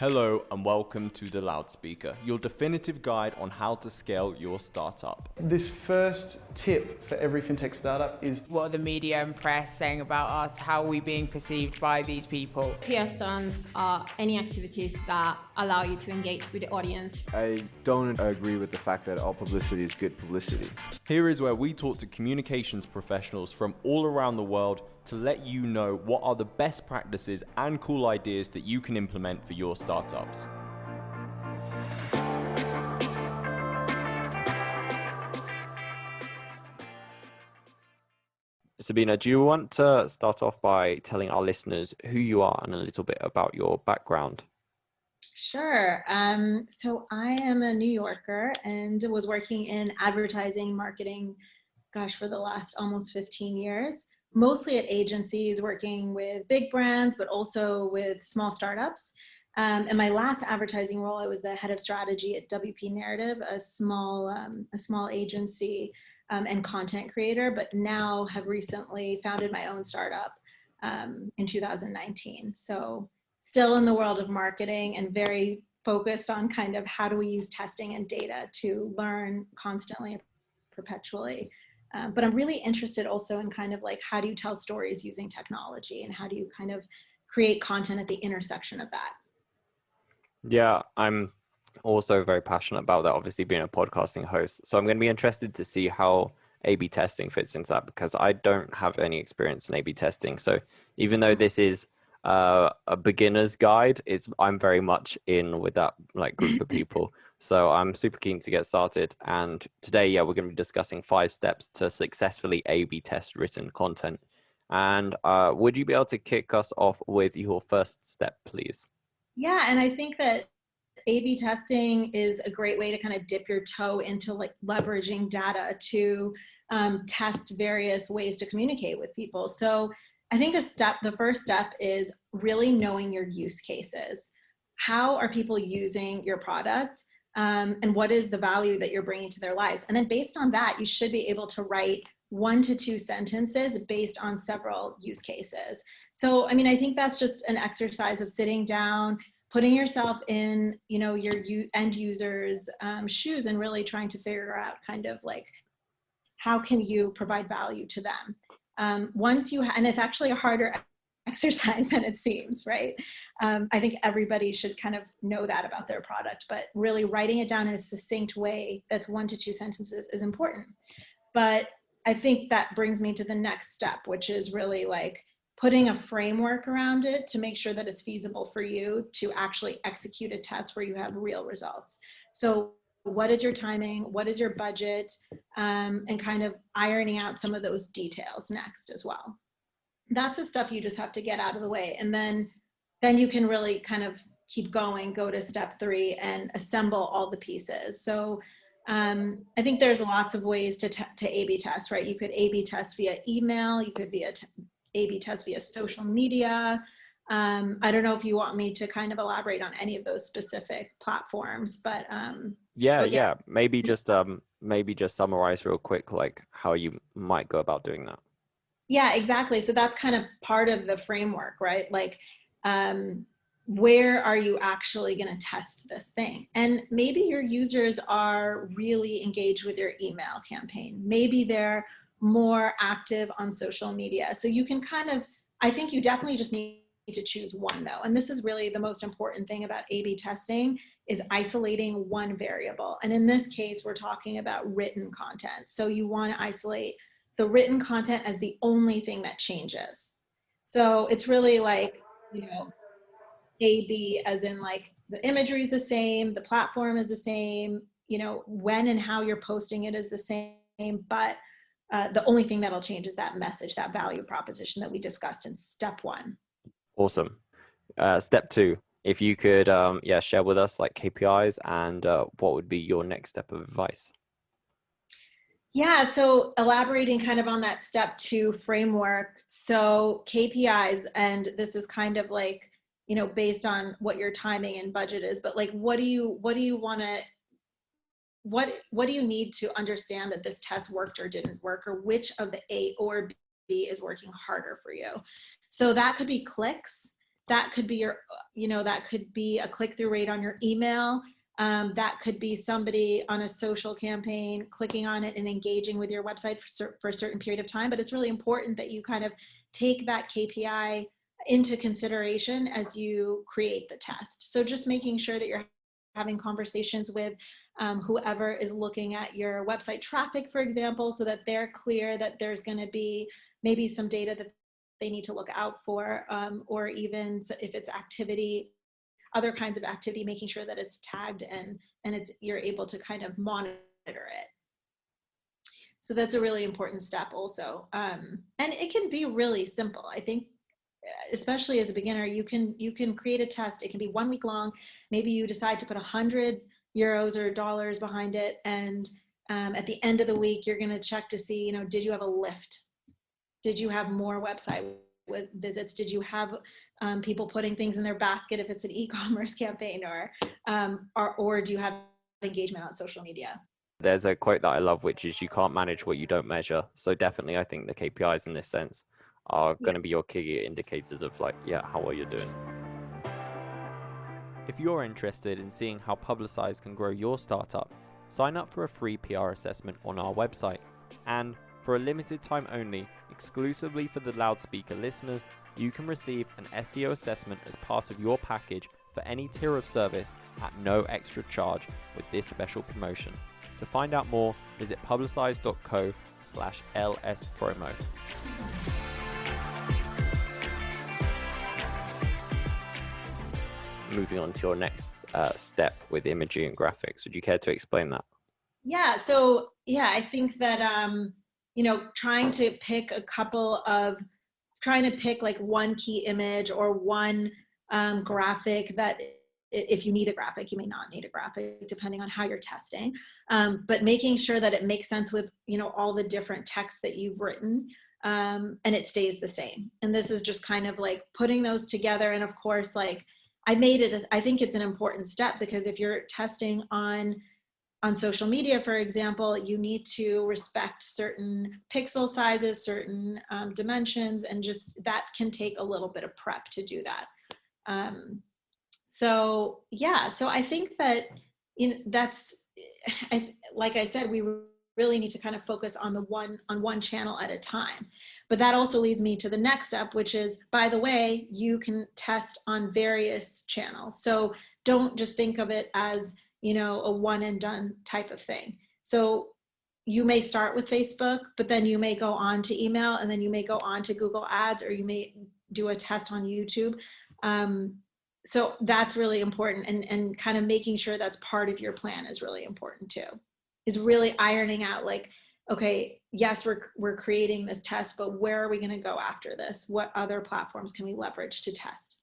Hello and welcome to The Loudspeaker, your definitive guide on how to scale your startup. This first tip for every fintech startup is: what are the media and press saying about us? How are we being perceived by these people? PR stunts are any activities that allow you to engage with the audience. I don't agree with the fact that all publicity is good publicity. Here is where we talk to communications professionals from all around the world to let you know what are the best practices and cool ideas that you can implement for your startups. Sabina, do you want to start off by telling our listeners who you are and a little bit about your background? Sure. So I am a New Yorker and was working in advertising, marketing, for the last almost 15 years, mostly at agencies working with big brands, but also with small startups. In my last advertising role, I was the head of strategy at WP Narrative, a small agency and content creator, but now have recently founded my own startup in 2019. So still in the world of marketing and very focused on kind of how do we use testing and data to learn constantly and perpetually. But I'm really interested also in kind of like, how do you tell stories using technology and how do you kind of create content at the intersection of that? Yeah, I'm also very passionate about that, obviously being a podcasting host. So I'm going to be interested to see how A/B testing fits into that, because I don't have any experience in A/B testing. So even though this is a beginner's guide, I'm very much in with that group of people. So I'm super keen to get started. And today, we're going to be discussing 5 steps to successfully A/B test written content. And would you be able to kick us off with your first step, please? Yeah, and I think that A/B testing is a great way to kind of dip your toe into like leveraging data to test various ways to communicate with people. So I think the first step is really knowing your use cases. How are people using your product? And what is the value that you're bringing to their lives? And then based on that, you should be able to write 1 to 2 sentences based on several use cases. So, I mean, I think that's just an exercise of sitting down, putting yourself in, your end users' shoes and really trying to figure out kind of like, how can you provide value to them? And it's actually a harder exercise than it seems, right? I think everybody should kind of know that about their product, but really writing it down in a succinct way that's 1 to 2 sentences is important. But I think that brings me to the next step, which is really like putting a framework around it to make sure that it's feasible for you to actually execute a test where you have real results. So what is your timing? What is your budget? And kind of ironing out some of those details next as well. That's the stuff you just have to get out of the way. And then you can really kind of keep going, go to step 3 and assemble all the pieces. So I think there's lots of ways to A/B test, right? You could A/B test via email. You could A/B test via social media. I don't know if you want me to kind of elaborate on any of those specific platforms, but yeah. Maybe just summarize real quick, like how you might go about doing that. Yeah, exactly. So that's kind of part of the framework, right? Like, where are you actually going to test this thing? And maybe your users are really engaged with your email campaign. Maybe they're more active on social media. So you can I think you definitely just need to choose one though. And this is really the most important thing about A/B testing, is isolating one variable. And in this case, we're talking about written content. So you want to isolate the written content as the only thing that changes. So it's really like, A/B as in like the imagery is the same, the platform is the same, when and how you're posting it is the same, but the only thing that'll change is that message, that value proposition that we discussed in step 1. Awesome. Step 2, if you could share with us like KPIs and what would be your next step of advice? Yeah, so elaborating kind of on that step 2 framework. So KPIs, and this is kind of like, based on what your timing and budget is, but like, what do you want to, what do you need to understand that this test worked or didn't work, or which of the A or B is working harder for you? So that could be clicks. that could be your, that could be a click-through rate on your email. That could be somebody on a social campaign clicking on it and engaging with your website for a certain period of time. But it's really important that you kind of take that KPI into consideration as you create the test. So just making sure that you're having conversations with whoever is looking at your website traffic, for example, so that they're clear that there's going to be maybe some data that they need to look out for, or even if it's activity, other kinds of activity, making sure that it's tagged and you're able to kind of monitor it. So that's a really important step also. And it can be really simple. I think, especially as a beginner, you can create a test. It can be 1 week long. Maybe you decide to put €100 or dollars behind it. And at the end of the week, you're going to check to see, did you have a lift? Did you have more website visits? Did you have people putting things in their basket if it's an e-commerce campaign, or do you have engagement on social media? There's a quote that I love, which is, you can't manage what you don't measure. So definitely, I think the KPIs in this sense are going to be your key indicators of how well you're doing. If you're interested in seeing how Publicize can grow your startup, sign up for a free PR assessment on our website. And for a limited time only, exclusively for the loudspeaker listeners, you can receive an SEO assessment as part of your package for any tier of service at no extra charge with this special promotion. To find out more, visit publicize.co/LSpromo. Moving on to your next step with imagery and graphics. Would you care to explain that? Yeah, so I think that, trying to pick like one key image or one graphic that, if you need a graphic, you may not need a graphic depending on how you're testing, but making sure that it makes sense with, all the different texts that you've written, and it stays the same. And this is just kind of like putting those together. And of course, I think it's an important step, because if you're testing on social media, for example, you need to respect certain pixel sizes, certain dimensions, and just that can take a little bit of prep to do that. So I think that, like I said, we really need to kind of focus on one channel at a time. But that also leads me to the next step, which is, by the way, you can test on various channels. So don't just think of it as, a one and done type of thing. So you may start with Facebook, but then you may go on to email, and then you may go on to Google Ads, or you may do a test on YouTube. So that's really important, and kind of making sure that's part of your plan is really important too, is really ironing out okay, yes, we're creating this test, but where are we going to go after this? What other platforms can we leverage to test?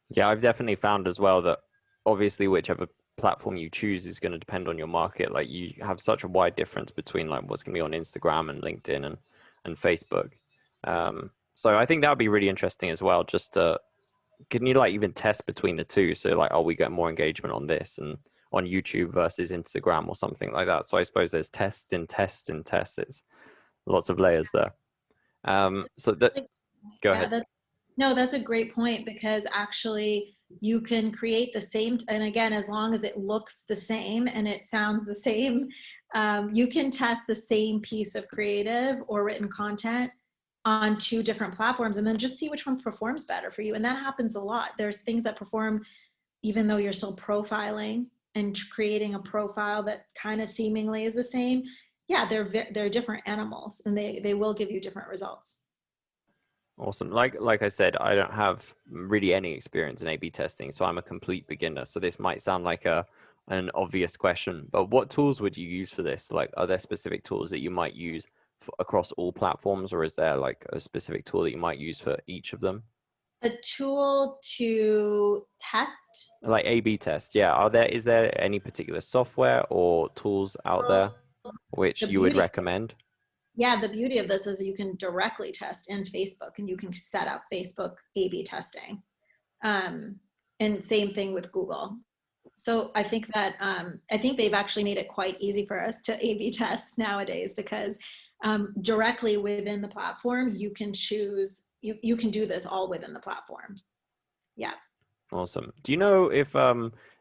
Yeah, I've definitely found as well that obviously whichever platform you choose is going to depend on your market. You have such a wide difference between what's going to be on Instagram and LinkedIn and Facebook. So I think that would be really interesting as well. Just can you even test between the two? So are we getting more engagement on this and on YouTube versus Instagram or something like that? So I suppose there's tests and tests and tests. It's lots of layers there. Go ahead. That's a great point, because actually you can create the same, and again, as long as it looks the same and it sounds the same, you can test the same piece of creative or written content on 2 different platforms, and then just see which one performs better for you. And that happens a lot. There's things that perform even though you're still profiling and creating a profile that kind of seemingly is the same. Yeah, they're different animals, and they will give you different results. Awesome. Like I said, I don't have really any experience in A/B testing, so I'm a complete beginner. So this might sound like an obvious question, but what tools would you use for this? Are there specific tools that you might use across all platforms, or is there a specific tool that you might use for each of them? A tool to test? A/B test, yeah. Is there any particular software or tools out there which you would recommend? Yeah, the beauty of this is you can directly test in Facebook, and you can set up Facebook A/B testing. And same thing with Google. So I think that they've actually made it quite easy for us to A/B test nowadays, because directly within the platform, you can choose, you can do this all within the platform. Yeah. Awesome. Do you know if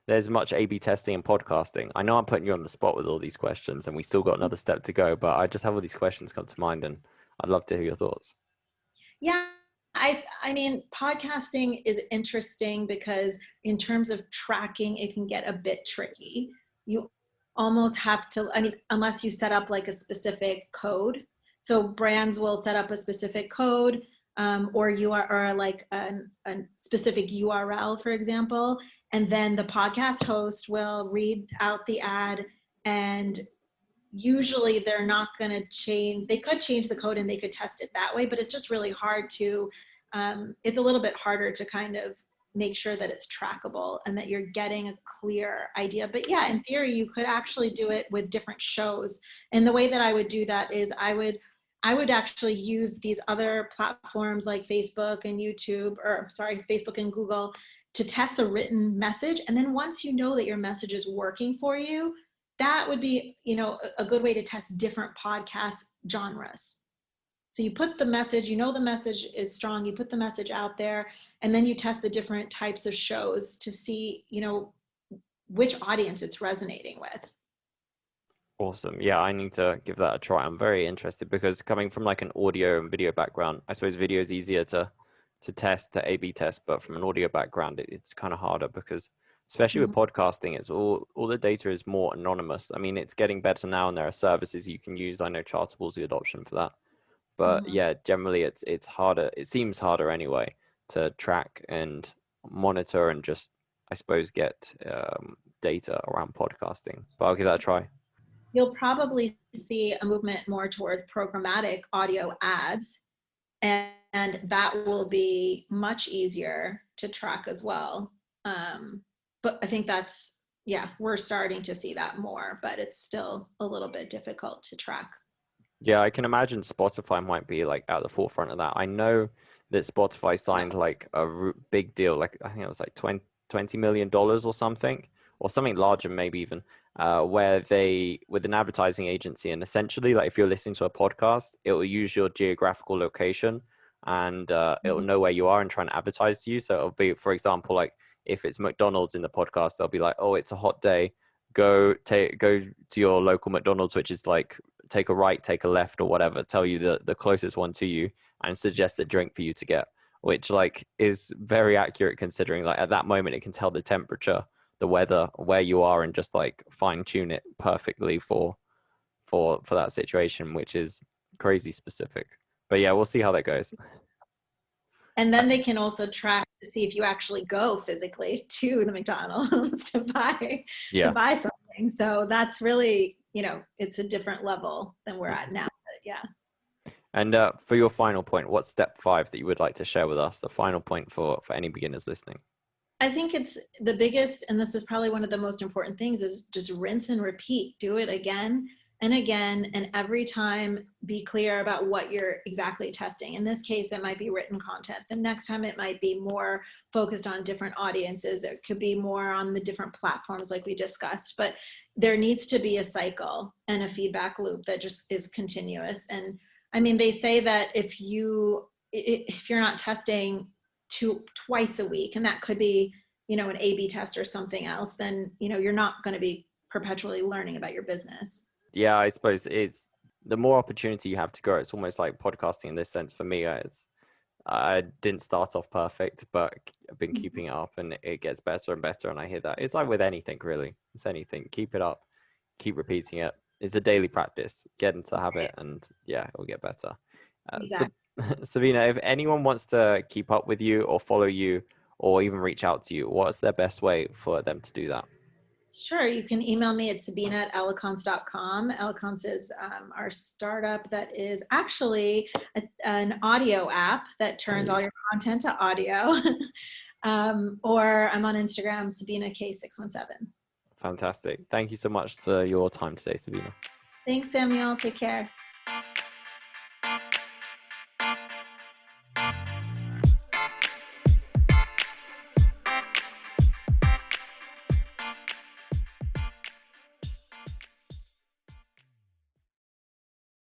there's much A/B testing in podcasting? I know I'm putting you on the spot with all these questions, and we still got another step to go, but I just have all these questions come to mind, and I'd love to hear your thoughts. Yeah, I mean, podcasting is interesting because in terms of tracking, it can get a bit tricky. You almost have to, I mean, unless you set up like a specific code. So brands will set up a specific code, or or like a specific URL, for example, and then the podcast host will read out the ad, and usually they're not going to change. They could change the code and they could test it that way, but it's just really hard to, it's a little bit harder to kind of make sure that it's trackable and that you're getting a clear idea. But yeah, in theory, you could actually do it with different shows. And the way that I would do that is I would actually use these other platforms like Facebook and YouTube, or sorry, Facebook and Google, to test the written message. And then once you know that your message is working for you, that would be, you know, a good way to test different podcast genres. So you put the message, you know the message is strong, you put the message out there, and then you test the different types of shows to see, you know, which audience it's resonating with. Awesome. Yeah, I need to give that a try. I'm very interested because coming from like an audio and video background, I suppose video is easier to test, to A/B test, but from an audio background, it's kind of harder because especially with podcasting, it's all the data is more anonymous. I mean, it's getting better now and there are services you can use. I know Chartable's the adoption for that. But yeah, generally it's harder. It seems harder anyway to track and monitor and just, I suppose, get data around podcasting. But I'll give that a try. You'll probably see a movement more towards programmatic audio ads, and that will be much easier to track as well. But I think that's, yeah, we're starting to see that more, but it's still a little bit difficult to track. Yeah, I can imagine Spotify might be like at the forefront of that. I know that Spotify signed like a big deal, like I think it was like $20 million or something larger, maybe even, where they, with an advertising agency, and essentially like if you're listening to a podcast, it will use your geographical location and it will know where you are and try and advertise to you. So it'll be, for example, like if it's McDonald's in the podcast, they'll be like, oh, it's a hot day. Go to your local McDonald's, which is like, take a right, take a left or whatever, tell you the closest one to you and suggest a drink for you to get, which like is very accurate considering like at that moment it can tell the temperature, the weather, where you are, and just like fine tune it perfectly for that situation, which is crazy specific. But yeah, we'll see how that goes. And then they can also track to see if you actually go physically to the McDonald's to buy something. So that's really, you know, it's a different level than we're at now. But yeah. And for your final point, what's step 5 that you would like to share with us? The final point for any beginners listening. I think it's the biggest, and this is probably one of the most important things, is just rinse and repeat. Do it again and again, and every time be clear about what you're exactly testing. In this case, it might be written content. The next time it might be more focused on different audiences. It could be more on the different platforms like we discussed, but there needs to be a cycle and a feedback loop that just is continuous. And I mean, they say that if you're not testing twice a week, and that could be, you know, an A/B test or something else, then, you know, you're not going to be perpetually learning about your business. Yeah, I suppose it's the more opportunity you have to grow. It's almost like podcasting in this sense for me. I didn't start off perfect, but I've been keeping it up and it gets better and better. And I hear that it's like with anything, really. It's anything. Keep it up, keep repeating it. It's a daily practice. Get into the habit and yeah, it will get better. Exactly. Sabina, if anyone wants to keep up with you or follow you or even reach out to you, what's their best way for them to do that? Sure. You can email me at sabina@elocance.com. Elocance is our startup that is actually an audio app that turns all your content to audio. Or I'm on Instagram, SabinaK617. Fantastic. Thank you so much for your time today, Sabina. Thanks, Samuel. Take care.